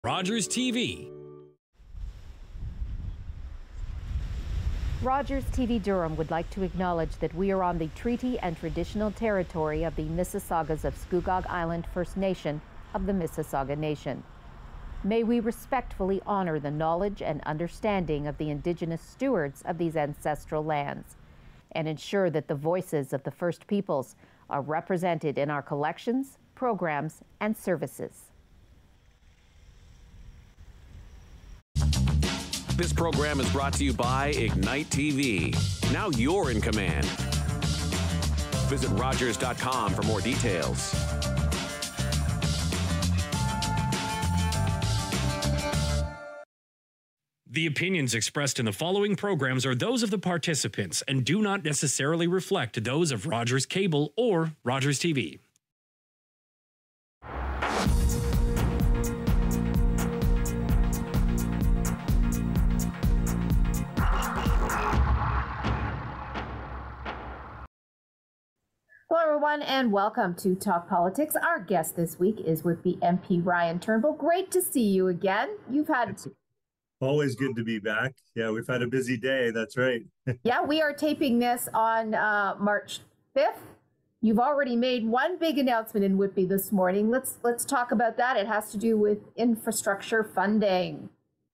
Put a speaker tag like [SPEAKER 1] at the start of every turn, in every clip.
[SPEAKER 1] Rogers TV.
[SPEAKER 2] Rogers TV Durham would like to acknowledge that we are on the treaty and traditional territory of the Mississaugas of Scugog Island First Nation of the Mississauga Nation. May we respectfully honor the knowledge and understanding of the Indigenous stewards of these ancestral lands and ensure that the voices of the First Peoples are represented in our collections, programs, and services.
[SPEAKER 1] This program is brought to you by Ignite TV. Now you're in command. Visit Rogers.com for more details. The opinions expressed in the following programs are those of the participants and do not necessarily reflect those of Rogers Cable or Rogers TV.
[SPEAKER 2] Hello, everyone, and welcome to Talk Politics. Our guest this week is Whitby MP Ryan Turnbull. Great to see you again. You've had...
[SPEAKER 3] It's always good to be back. Yeah, we've had a busy day. That's right.
[SPEAKER 2] Yeah, we are taping this on March 5th. You've already made one big announcement in Whitby this morning. Let's talk about that. It has to do with infrastructure funding.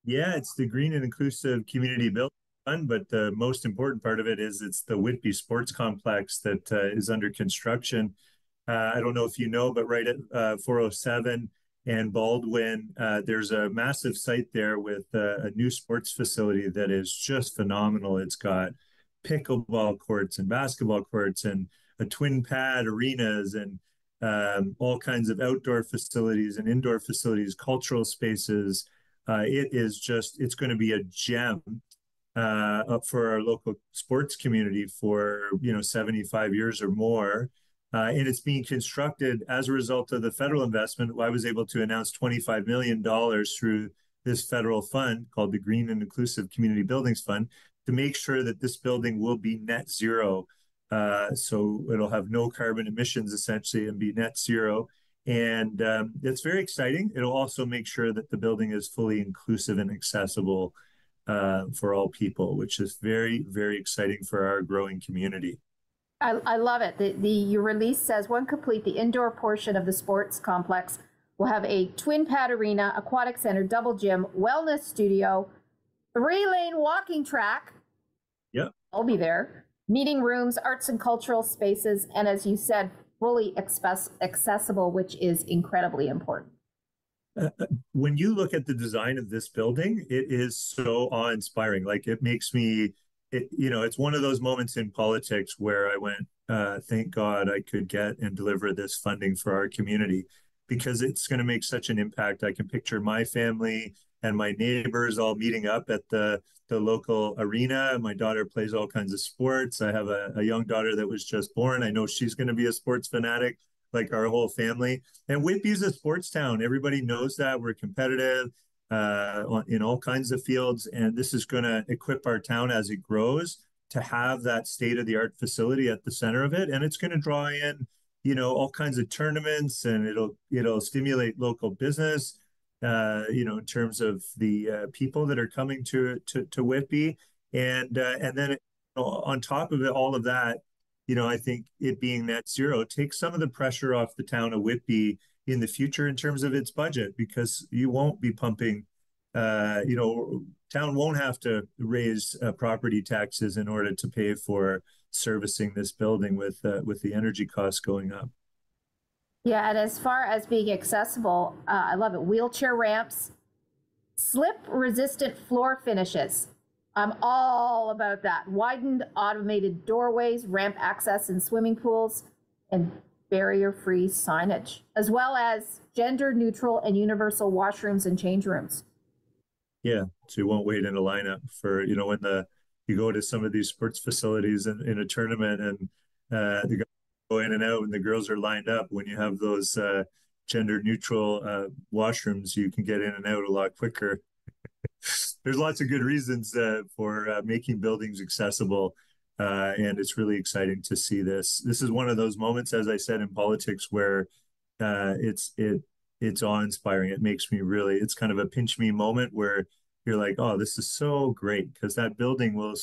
[SPEAKER 3] Yeah, it's the Green and Inclusive Community Building Fund, but the most important part of it is it's the Whitby Sports Complex that is under construction. I don't know if you know, but right at 407 and Baldwin, there's a massive site there with a new sports facility that is just phenomenal. It's got pickleball courts and basketball courts and a twin pad arenas and all kinds of outdoor facilities and indoor facilities, cultural spaces. It's going to be a gem up for our local sports community for 75 years or more. And it's being constructed as a result of the federal investment. I was able to announce $25 million through this federal fund called the Green and Inclusive Community Buildings Fund to make sure that this building will be net zero. So it'll have no carbon emissions essentially and be net zero. And it's very exciting. It'll also make sure that the building is fully inclusive and accessible for all people, which is very, very exciting for our growing community.
[SPEAKER 2] I love it. Your release says, when complete, the indoor portion of the sports complex will have a twin pad arena, aquatic center, double gym, wellness studio, 3-lane walking track.
[SPEAKER 3] Yep.
[SPEAKER 2] I'll be there. Meeting rooms, arts and cultural spaces, and as you said, fully accessible, which is incredibly important.
[SPEAKER 3] When you look at the design of this building, it is so awe-inspiring. Like it makes me, it's one of those moments in politics where I went, thank God I could get and deliver this funding for our community because it's going to make such an impact. I can picture my family and my neighbors all meeting up at the local arena. My daughter plays all kinds of sports. I have a young daughter that was just born. I know she's going to be a sports fanatic, like our whole family. And Whitby's a sports town. Everybody knows that. We're competitive in all kinds of fields. And this is going to equip our town as it grows to have that state-of-the-art facility at the center of it. And it's going to draw in, all kinds of tournaments, and it'll stimulate local business, in terms of the people that are coming to Whitby. And then on top of it, all of that, I think it being net zero takes some of the pressure off the town of Whitby in the future in terms of its budget, because you won't be pumping, town won't have to raise property taxes in order to pay for servicing this building with the energy costs going up.
[SPEAKER 2] Yeah, and as far as being accessible, I love it. Wheelchair ramps, slip-resistant floor finishes. I'm all about that. Widened automated doorways, ramp access in swimming pools, and barrier-free signage, as well as gender-neutral and universal washrooms and change rooms.
[SPEAKER 3] Yeah, so you won't wait in a lineup for, when you go to some of these sports facilities in a tournament and the guys go in and out and the girls are lined up. When you have those gender-neutral washrooms, you can get in and out a lot quicker. There's lots of good reasons for making buildings accessible, and it's really exciting to see this. This is one of those moments, as I said, in politics where it's awe-inspiring. It makes me really, it's kind of a pinch me moment where you're like, oh, this is so great because that building will,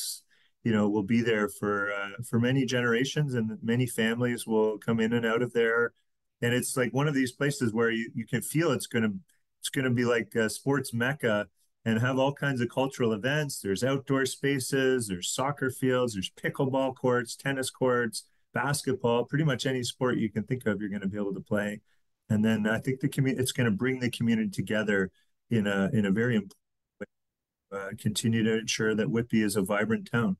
[SPEAKER 3] will be there for many generations, and many families will come in and out of there. And it's like one of these places where you can feel it's gonna be like a sports mecca and have all kinds of cultural events. There's outdoor spaces, there's soccer fields, there's pickleball courts, tennis courts, basketball, pretty much any sport you can think of, you're going to be able to play. And then I think it's going to bring the community together in a very important way, continue to ensure that Whitby is a vibrant town.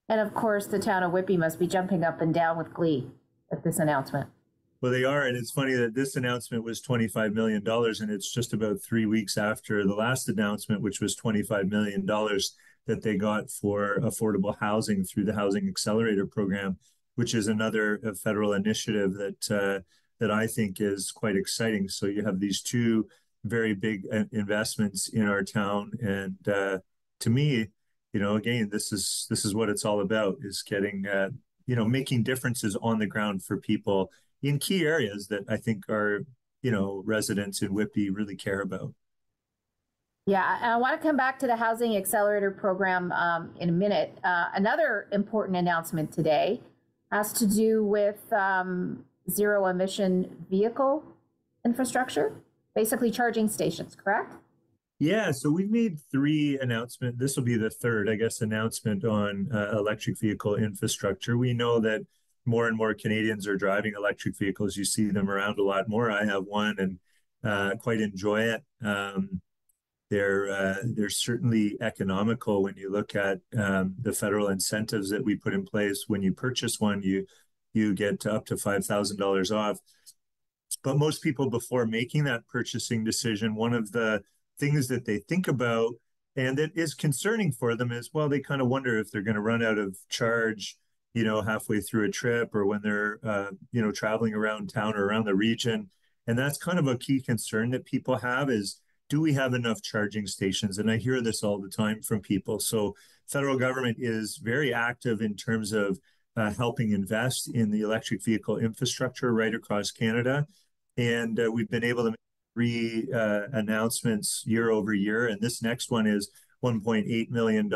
[SPEAKER 2] And of course, the town of Whitby must be jumping up and down with glee at this announcement.
[SPEAKER 3] Well, they are. And it's funny that this announcement was $25 million, and it's just about 3 weeks after the last announcement, which was $25 million that they got for affordable housing through the Housing Accelerator program, which is another federal initiative that I think is quite exciting. So you have these two very big investments in our town, and to me, again, this is what it's all about: is getting making differences on the ground for people in key areas that I think our residents in Whitby really care about.
[SPEAKER 2] Yeah, and I want to come back to the Housing Accelerator program in a minute. Another important announcement today has to do with zero emission vehicle infrastructure, basically charging stations, correct?
[SPEAKER 3] Yeah, so we've made 3 announcements. This will be the third, I guess, announcement on electric vehicle infrastructure. We know that more and more Canadians are driving electric vehicles. You see them around a lot more. I have one and quite enjoy it. They're certainly economical when you look at the federal incentives that we put in place. When you purchase one, you get up to $5,000 off. But most people, before making that purchasing decision, one of the things that they think about, and that is concerning for them, is, well, they kind of wonder if they're going to run out of charge, halfway through a trip, or when they're, traveling around town or around the region. And that's kind of a key concern that people have is, do we have enough charging stations? And I hear this all the time from people. So federal government is very active in terms of helping invest in the electric vehicle infrastructure right across Canada. And we've been able to make 3 announcements year over year. And this next one is $1.8 million,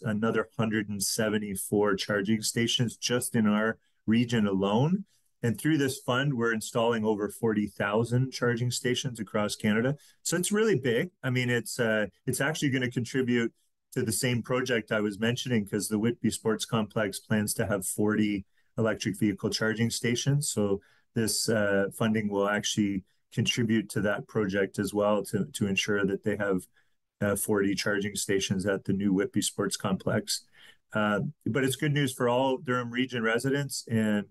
[SPEAKER 3] another 174 charging stations just in our region alone. And through this fund, we're installing over 40,000 charging stations across Canada. So it's really big. I mean, it's actually going to contribute to the same project I was mentioning, because the Whitby Sports Complex plans to have 40 electric vehicle charging stations. So this funding will actually contribute to that project as well, to ensure that they have 40 charging stations at the new Whitby Sports Complex. But it's good news for all Durham Region residents and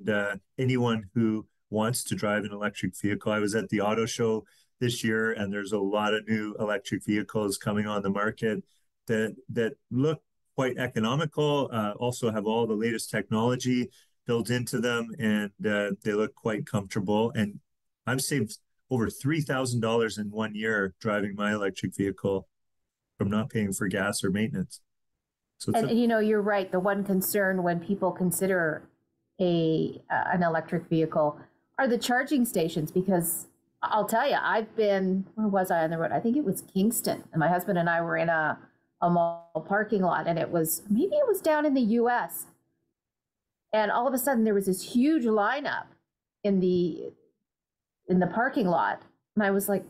[SPEAKER 3] anyone who wants to drive an electric vehicle. I was at the auto show this year, and there's a lot of new electric vehicles coming on the market that look quite economical, also have all the latest technology built into them, and they look quite comfortable. And I've saved over $3,000 in 1 year driving my electric vehicle from not paying for gas or maintenance.
[SPEAKER 2] So you're right. The one concern when people consider an electric vehicle are the charging stations, because I'll tell you, I've been, where was I on the road? I think it was Kingston, and my husband and I were in a mall parking lot, and maybe it was down in the US. And all of a sudden there was this huge lineup in the parking lot. And I was like,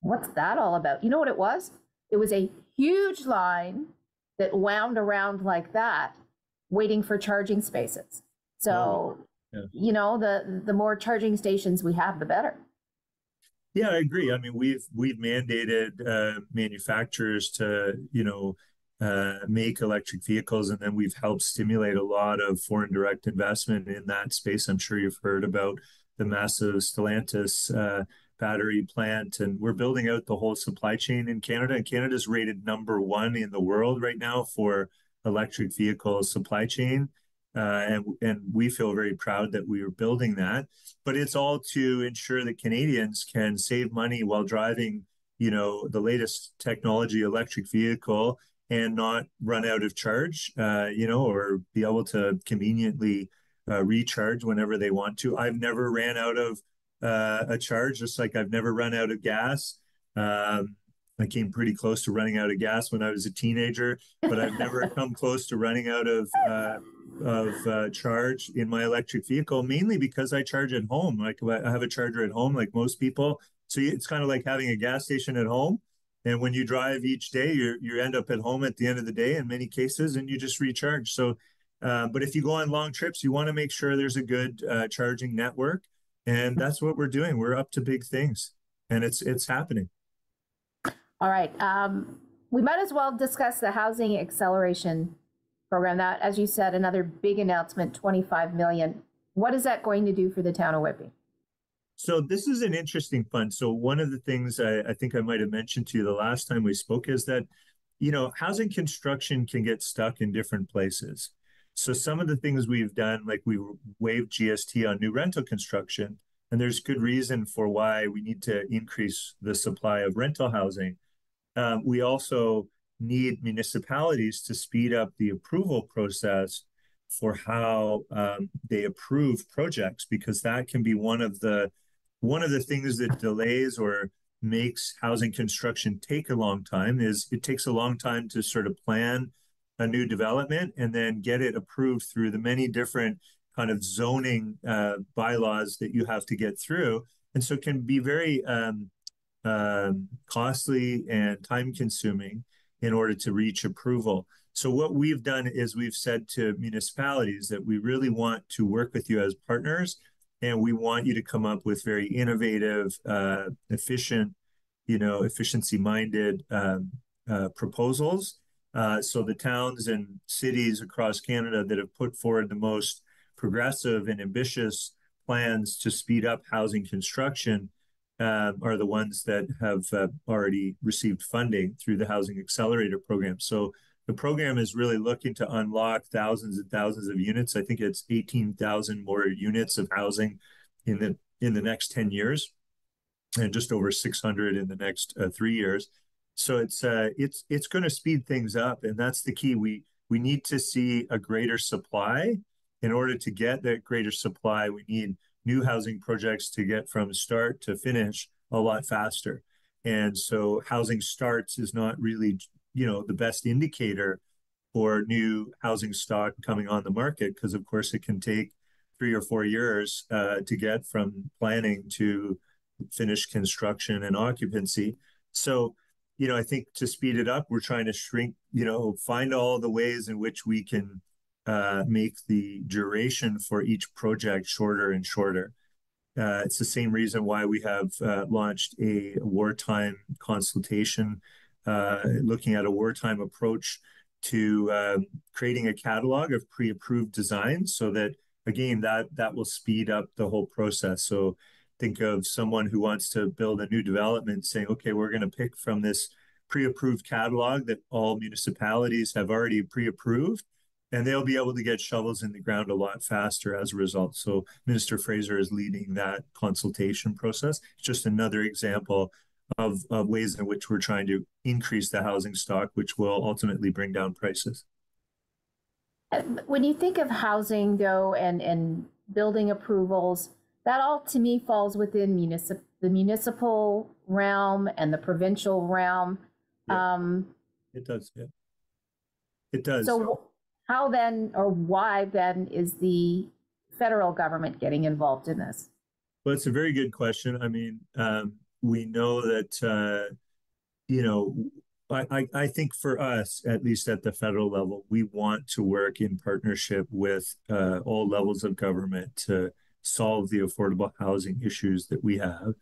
[SPEAKER 2] what's that all about? You know what it was? It was a huge line that wound around like that, waiting for charging spaces. So, the more charging stations we have, the better.
[SPEAKER 3] Yeah, I agree. I mean, we've mandated manufacturers to, make electric vehicles, and then we've helped stimulate a lot of foreign direct investment in that space. I'm sure you've heard about the massive Stellantis battery plant, and we're building out the whole supply chain in Canada. And Canada's rated #1 in the world right now for electric vehicle supply chain. And we feel very proud that we are building that. But it's all to ensure that Canadians can save money while driving, the latest technology electric vehicle and not run out of charge, or be able to conveniently recharge whenever they want to. I've never ran out of a charge, just like I've never run out of gas. I came pretty close to running out of gas when I was a teenager, but I've never come close to running out of charge in my electric vehicle, mainly because I charge at home. Like I have a charger at home, like most people. So it's kind of like having a gas station at home. And when you drive each day, you end up at home at the end of the day in many cases, and you just recharge. So, but if you go on long trips, you want to make sure there's a good charging network, and that's what we're doing. We're up to big things, and it's happening.
[SPEAKER 2] All right. We might as well discuss the housing acceleration program. That, as you said, another big announcement, $25 million. What is that going to do for the town of Whitby?
[SPEAKER 3] So this is an interesting fund. So one of the things I think I might have mentioned to you the last time we spoke is that, housing construction can get stuck in different places. So some of the things we've done, like we waived GST on new rental construction, and there's good reason for why we need to increase the supply of rental housing. We also need municipalities to speed up the approval process for how they approve projects, because that can be one of the things that delays or makes housing construction take a long time. Is it takes a long time to sort of plan a new development and then get it approved through the many different kind of zoning bylaws that you have to get through. And so it can be very costly and time consuming in order to reach approval. So what we've done is we've said to municipalities that we really want to work with you as partners, and we want you to come up with very innovative, efficient, efficiency-minded proposals. So the towns and cities across Canada that have put forward the most progressive and ambitious plans to speed up housing construction are the ones that have already received funding through the Housing Accelerator program. So the program is really looking to unlock thousands and thousands of units. I think it's 18,000 more units of housing in the next 10 years, and just over 600 in the next 3 years. So it's going to speed things up, and that's the key. We need to see a greater supply. In order to get that greater supply, we need new housing projects to get from start to finish a lot faster. And so housing starts is not really, the best indicator for new housing stock coming on the market, because of course it can take 3 or 4 years to get from planning to finished construction and occupancy. So, I think to speed it up, we're trying to shrink, find all the ways in which we can make the duration for each project shorter and shorter. It's the same reason why we have launched a wartime consultation, looking at a wartime approach to creating a catalog of pre-approved designs, so that, again, that will speed up the whole process. So think of someone who wants to build a new development saying, okay, we're going to pick from this pre-approved catalog that all municipalities have already pre-approved, and they'll be able to get shovels in the ground a lot faster as a result. So Minister Fraser is leading that consultation process. It's just another example of ways in which we're trying to increase the housing stock, which will ultimately bring down prices.
[SPEAKER 2] When you think of housing, though, and building approvals, that all to me falls within the municipal realm and the provincial realm.
[SPEAKER 3] Yeah. It does. Yeah. It does.
[SPEAKER 2] So how then, or why then, is the federal government getting involved in this?
[SPEAKER 3] Well, it's a very good question. I mean, we know that, I think for us, at least at the federal level, we want to work in partnership with all levels of government to solve the affordable housing issues that we have.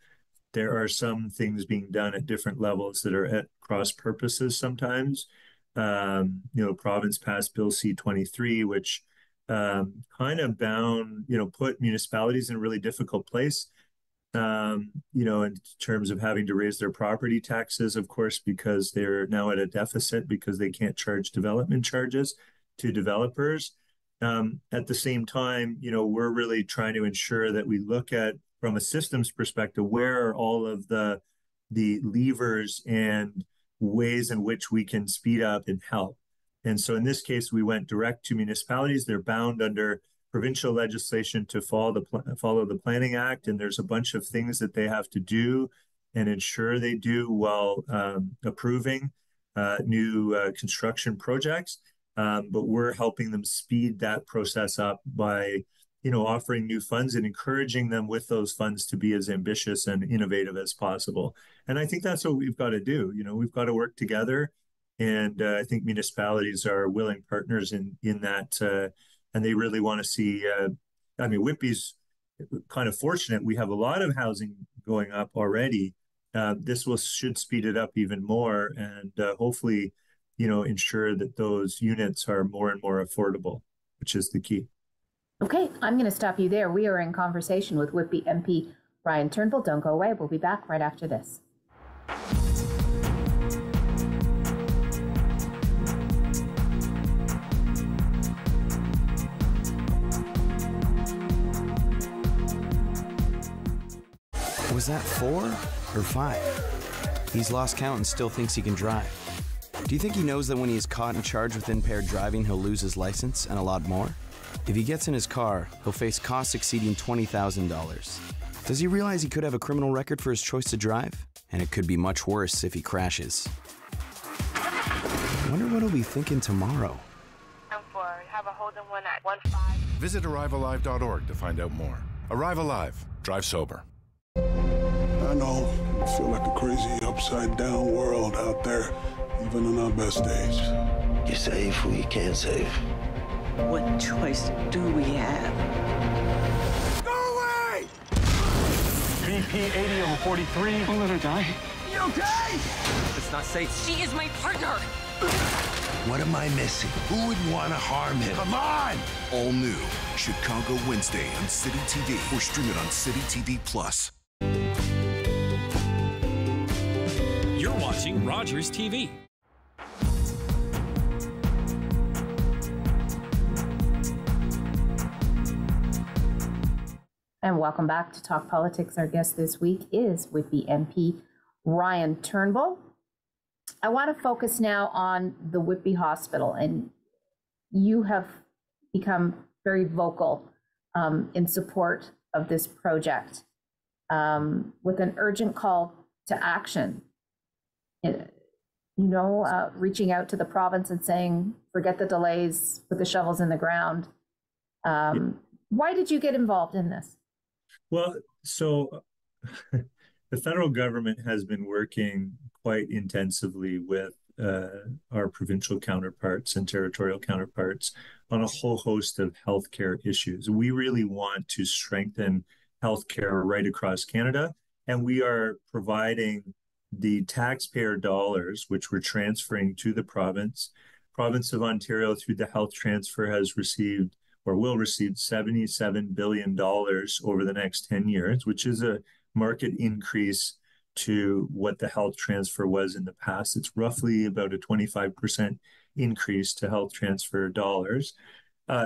[SPEAKER 3] There are some things being done at different levels that are at cross purposes sometimes. Province passed Bill C-23, which kind of put municipalities in a really difficult place, in terms of having to raise their property taxes, of course, because they're now at a deficit because they can't charge development charges to developers. At the same time, we're really trying to ensure that we look at, from a systems perspective, where are all of the levers and ways in which we can speed up and help. And so in this case, we went direct to municipalities. They're bound under provincial legislation to follow the Planning Act, and there's a bunch of things that they have to do and ensure they do while approving new construction projects. But we're helping them speed that process up by, offering new funds and encouraging them with those funds to be as ambitious and innovative as possible. And I think that's what we've got to do. We've got to work together. And I think municipalities are willing partners in that, and they really want to see. Whitby's kind of fortunate. We have a lot of housing going up already. This should speed it up even more, and hopefully, ensure that those units are more and more affordable, which is the key.
[SPEAKER 2] Okay, I'm going to stop you there. We are in conversation with Whitby MP Ryan Turnbull. Don't go away. We'll be back right after this.
[SPEAKER 4] Was that 4 or 5? He's lost count and still thinks he can drive. Do you think he knows that when he is caught and charged with impaired driving, he'll lose his license and a lot more? If he gets in his car, he'll face costs exceeding $20,000. Does he realize he could have a criminal record for his choice to drive? And it could be much worse if he crashes. Wonder what he'll be thinking tomorrow.
[SPEAKER 5] I'm for have a Holden one at 15.
[SPEAKER 6] Visit ArriveAlive.org to find out more. Arrive Alive. Drive sober.
[SPEAKER 7] I know. I feel like a crazy upside-down world out there, even on our best days.
[SPEAKER 8] You save who you can't save.
[SPEAKER 9] What choice do we have?
[SPEAKER 7] Go away!
[SPEAKER 10] BP 80 over 43.
[SPEAKER 9] Don't let her die.
[SPEAKER 7] You okay?
[SPEAKER 10] It's not safe.
[SPEAKER 5] She is my partner.
[SPEAKER 8] What am I missing? Who would want to harm him?
[SPEAKER 7] Come on!
[SPEAKER 11] All new Chicago Wednesday on City TV or stream it on City TV Plus.
[SPEAKER 12] You're watching Rogers TV.
[SPEAKER 2] And welcome back to Talk Politics. Our guest this week is Whitby MP Ryan Turnbull. I want to focus now on the Whippy Hospital, and you have become very vocal in support of this project with an urgent call to action. Reaching out to the province and saying, forget the delays, put the shovels in the ground. Why did you get involved in this?
[SPEAKER 3] Well, so the federal government has been working quite intensively with our provincial counterparts and territorial counterparts on a whole host of healthcare issues. We really want to strengthen healthcare right across Canada, and we are providing the taxpayer dollars, which we're transferring to the province. Province of Ontario, through the health transfer, has received or will receive $77 billion over the next 10 years, which is a market increase to what the health transfer was in the past. It's roughly about a 25% increase to health transfer dollars.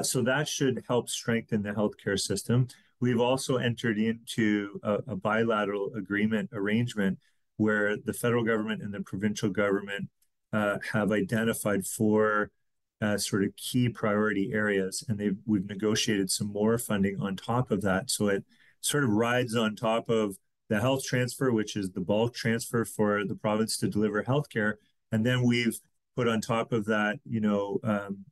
[SPEAKER 3] So that should help strengthen the healthcare system. We've also entered into a bilateral arrangement where the federal government and the provincial government have identified 4 sort of key priority areas, and we've negotiated some more funding on top of that. So it sort of rides on top of the health transfer, which is the bulk transfer for the province to deliver healthcare, and then we've put on top of that,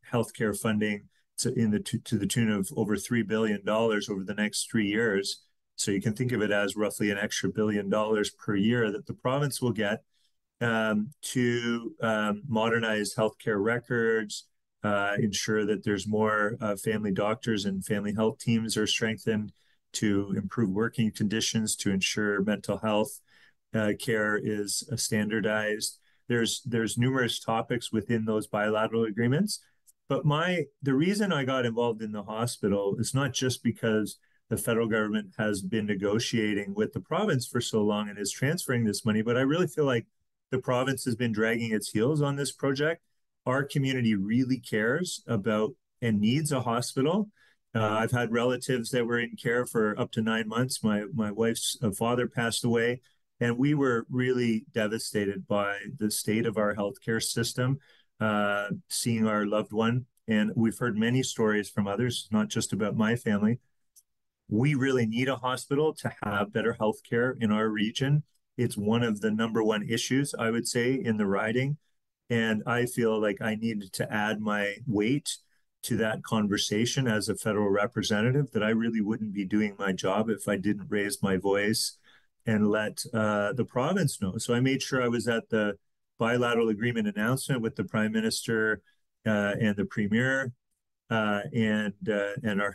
[SPEAKER 3] healthcare funding to the tune of over $3 billion over the next 3 years. So you can think of it as roughly an extra $1 billion per year that the province will get to modernize healthcare records, ensure that there's more family doctors and family health teams are strengthened, to improve working conditions, to ensure mental health care is standardized. There's numerous topics within those bilateral agreements. But the reason I got involved in the hospital is not just because the federal government has been negotiating with the province for so long and is transferring this money, but I really feel like the province has been dragging its heels on this project. Our community really cares about and needs a hospital. I've had relatives that were in care for up to 9 months. My wife's father passed away, and we were really devastated by the state of our healthcare system, seeing our loved one and we've heard many stories from others, not just about my family. We really need a hospital to have better health care in our region. It's one of the number one issues, I would say, in the riding. And I feel like I needed to add my weight to that conversation as a federal representative, that I really wouldn't be doing my job if I didn't raise my voice and let the province know. So I made sure I was at the bilateral agreement announcement with the Prime Minister and the Premier and our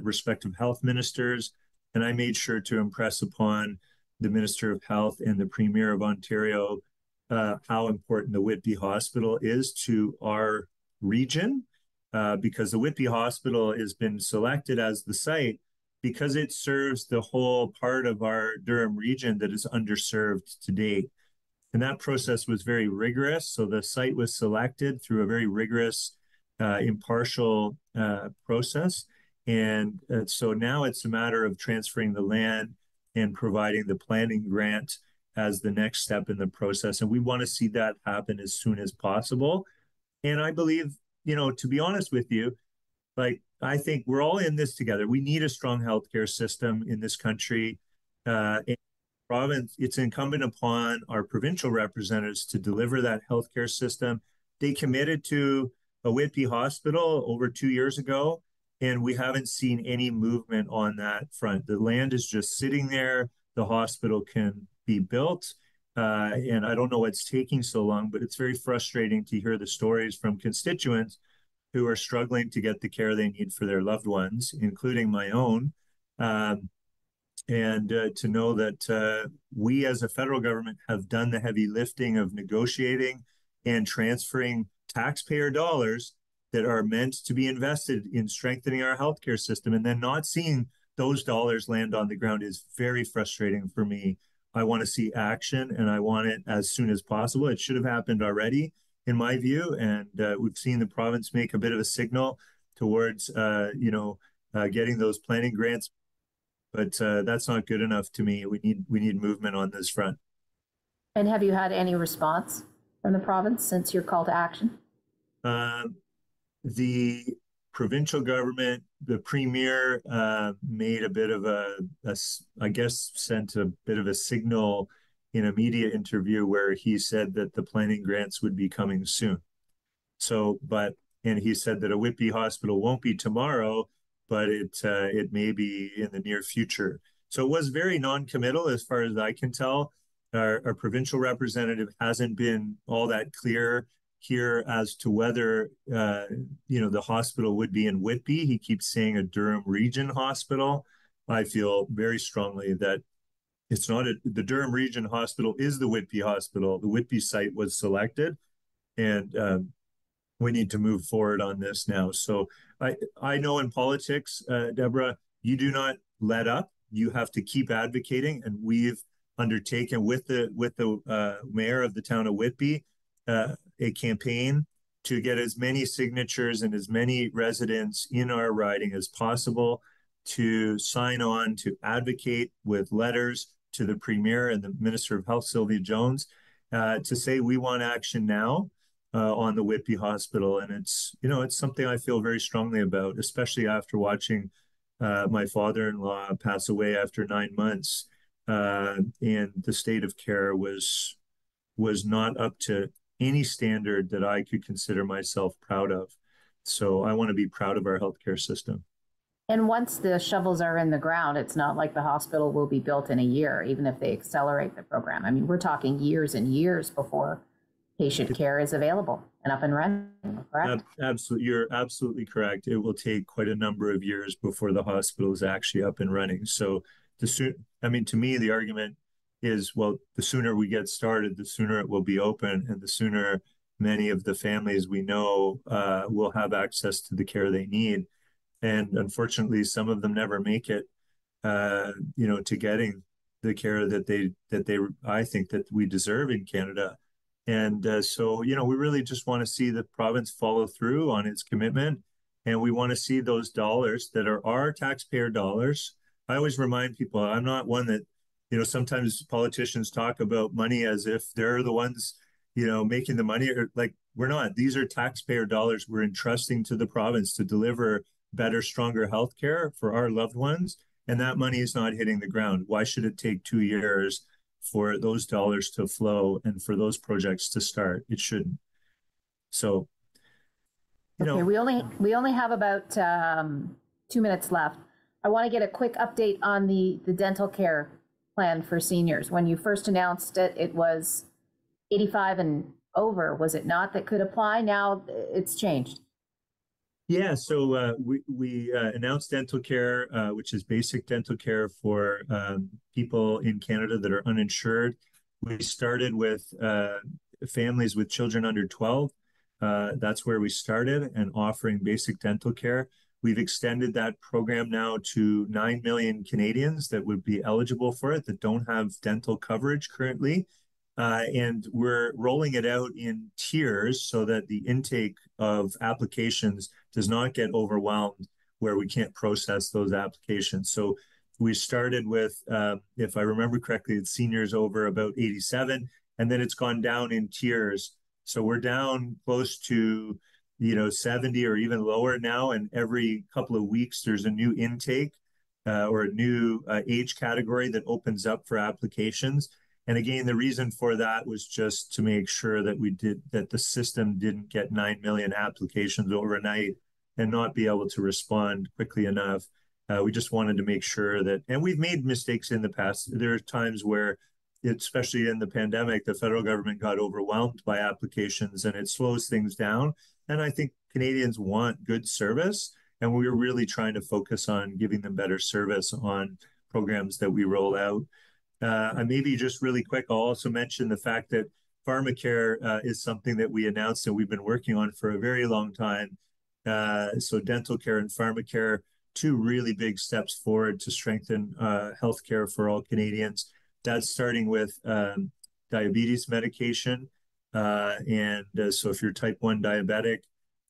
[SPEAKER 3] respective health ministers. And I made sure to impress upon the Minister of Health and the Premier of Ontario how important the Whitby Hospital is to our region, because the Whitby Hospital has been selected as the site because it serves the whole part of our Durham region that is underserved to date. And that process was very rigorous. So the site was selected through a very rigorous, impartial process. And so now it's a matter of transferring the land and providing the planning grant as the next step in the process. And we want to see that happen as soon as possible. And I believe, to be honest with you, I think we're all in this together. We need a strong healthcare system in this country. Province, it's incumbent upon our provincial representatives to deliver that healthcare system. They committed to a Whippy Hospital over 2 years ago, and we haven't seen any movement on that front. The land is just sitting there. The hospital can be built, and I don't know what's taking so long, but it's very frustrating to hear the stories from constituents who are struggling to get the care they need for their loved ones, including my own. And to know that we as a federal government have done the heavy lifting of negotiating and transferring taxpayer dollars that are meant to be invested in strengthening our healthcare system, and then not seeing those dollars land on the ground is very frustrating for me. I want to see action, and I want it as soon as possible. It should have happened already, in my view, and we've seen the province make a bit of a signal towards, getting those planning grants. But that's not good enough to me. We need movement on this front.
[SPEAKER 2] And have you had any response from the province since your call to action?
[SPEAKER 3] The provincial government, the Premier made a bit of sent a bit of a signal in a media interview where he said that the planning grants would be coming soon. And he said that a Whippy Hospital won't be tomorrow, but it may be in the near future. So it was very non-committal as far as I can tell. Our provincial representative hasn't been all that clear here as to whether the hospital would be in Whitby. He keeps saying a Durham Region hospital. I feel very strongly that it's not the Durham Region hospital is the Whitby Hospital. The Whitby site was selected, and we need to move forward on this now. So I know in politics, Debra, you do not let up. You have to keep advocating, and we've undertaken with the mayor of the town of Whitby a campaign to get as many signatures and as many residents in our riding as possible to sign on to advocate with letters to the Premier and the Minister of Health, Sylvia Jones, to say we want action now on the Whitby Hospital. And it's something I feel very strongly about, especially after watching my father-in-law pass away after 9 months. And the state of care was not up to any standard that I could consider myself proud of. So I want to be proud of our healthcare system.
[SPEAKER 2] And once the shovels are in the ground, it's not like the hospital will be built in a year, even if they accelerate the program. I mean, we're talking years and years before patient care is available and up and running, correct?
[SPEAKER 3] Absolutely. You're absolutely correct. It will take quite a number of years before the hospital is actually up and running. So to me, the argument is, well, the sooner we get started, the sooner it will be open, and the sooner many of the families we know will have access to the care they need. And unfortunately, some of them never make it, to getting the care that I think that we deserve in Canada. And so we really just want to see the province follow through on its commitment. And we want to see those dollars that are our taxpayer dollars. I always remind people, I'm not one that, sometimes politicians talk about money as if they're the ones, making the money. Or like we're not. These are taxpayer dollars we're entrusting to the province to deliver better, stronger health care for our loved ones. And that money is not hitting the ground. Why should it take 2 years for those dollars to flow and for those projects to start? It shouldn't. So,
[SPEAKER 2] okay, we only have about 2 minutes left. I want to get a quick update on the dental care plan for seniors. When you first announced it, it was 85 and over, was it not, that could apply? Now it's changed.
[SPEAKER 3] Yeah, so we announced dental care, which is basic dental care for people in Canada that are uninsured. We started with families with children under 12. That's where we started, and offering basic dental care. We've extended that program now to 9 million Canadians that would be eligible for it that don't have dental coverage currently. And we're rolling it out in tiers so that the intake of applications does not get overwhelmed where we can't process those applications. So we started with, if I remember correctly, it's seniors over about 87, and then it's gone down in tiers. So we're down close to 70 or even lower now, and every couple of weeks there's a new intake or a new age category that opens up for applications. And again, the reason for that was just to make sure that the system didn't get 9 million applications overnight and not be able to respond quickly enough. We just wanted to make sure that, and we've made mistakes in the past. There are times where, especially in the pandemic, the federal government got overwhelmed by applications and it slows things down. And I think Canadians want good service, and we're really trying to focus on giving them better service on programs that we roll out. And maybe just really quick, I'll also mention the fact that pharmacare is something that we announced and we've been working on for a very long time. So dental care and pharmacare, two really big steps forward to strengthen healthcare for all Canadians. That's starting with diabetes medication. So if you're type 1 diabetic,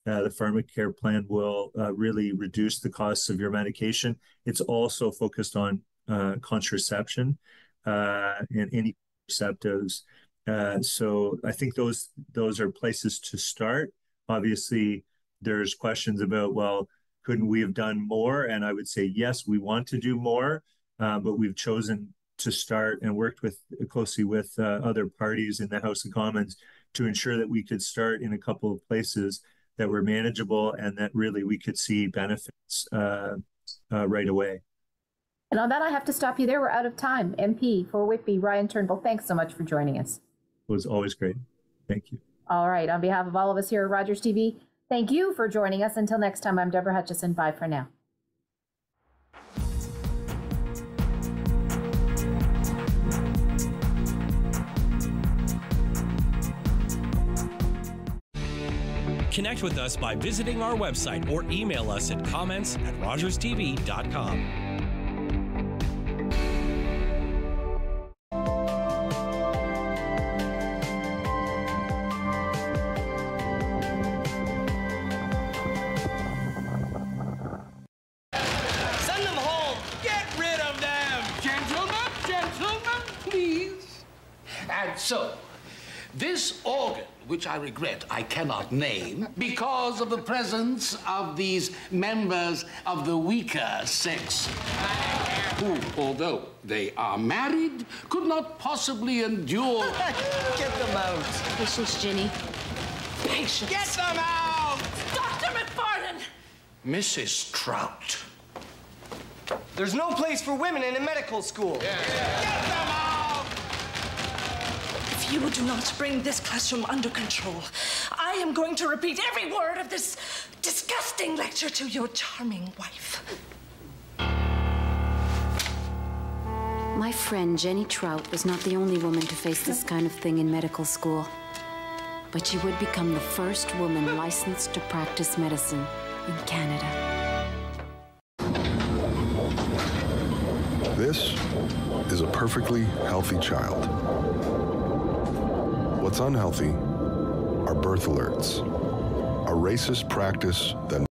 [SPEAKER 3] the pharmacare plan will really reduce the costs of your medication. It's also focused on contraception and any contraceptives. So I think those are places to start. Obviously, there's questions about, well, couldn't we have done more? And I would say, yes, we want to do more, but we've chosen to start and worked closely with other parties in the House of Commons to ensure that we could start in a couple of places that were manageable and that really we could see benefits right away.
[SPEAKER 2] And on that, I have to stop you there. We're out of time. MP for Whitby, Ryan Turnbull, thanks so much for joining us.
[SPEAKER 3] It was always great. Thank you.
[SPEAKER 2] All right. On behalf of all of us here at Rogers TV, thank you for joining us. Until next time, I'm Debra Hutchison. Bye for now.
[SPEAKER 12] Connect with us by visiting our website or email us at comments@rogerstv.com.
[SPEAKER 13] Send them home! Get rid of them! Gentlemen, please.
[SPEAKER 14] And so, this organ, which I regret I cannot name because of the presence of these members of the weaker sex, who, although they are married, could not possibly endure...
[SPEAKER 13] Get them out.
[SPEAKER 15] Patience, Ginny. Patience.
[SPEAKER 13] Get them out!
[SPEAKER 15] Dr. McFarlane!
[SPEAKER 14] Mrs. Trout.
[SPEAKER 13] There's no place for women in a medical school. Yeah. Get them out!
[SPEAKER 15] If you do not bring this classroom under control, I am going to repeat every word of this disgusting lecture to your charming wife.
[SPEAKER 16] My friend Jenny Trout was not the only woman to face this kind of thing in medical school. But she would become the first woman licensed to practice medicine in Canada.
[SPEAKER 17] This is a perfectly healthy child. What's unhealthy are birth alerts, a racist practice that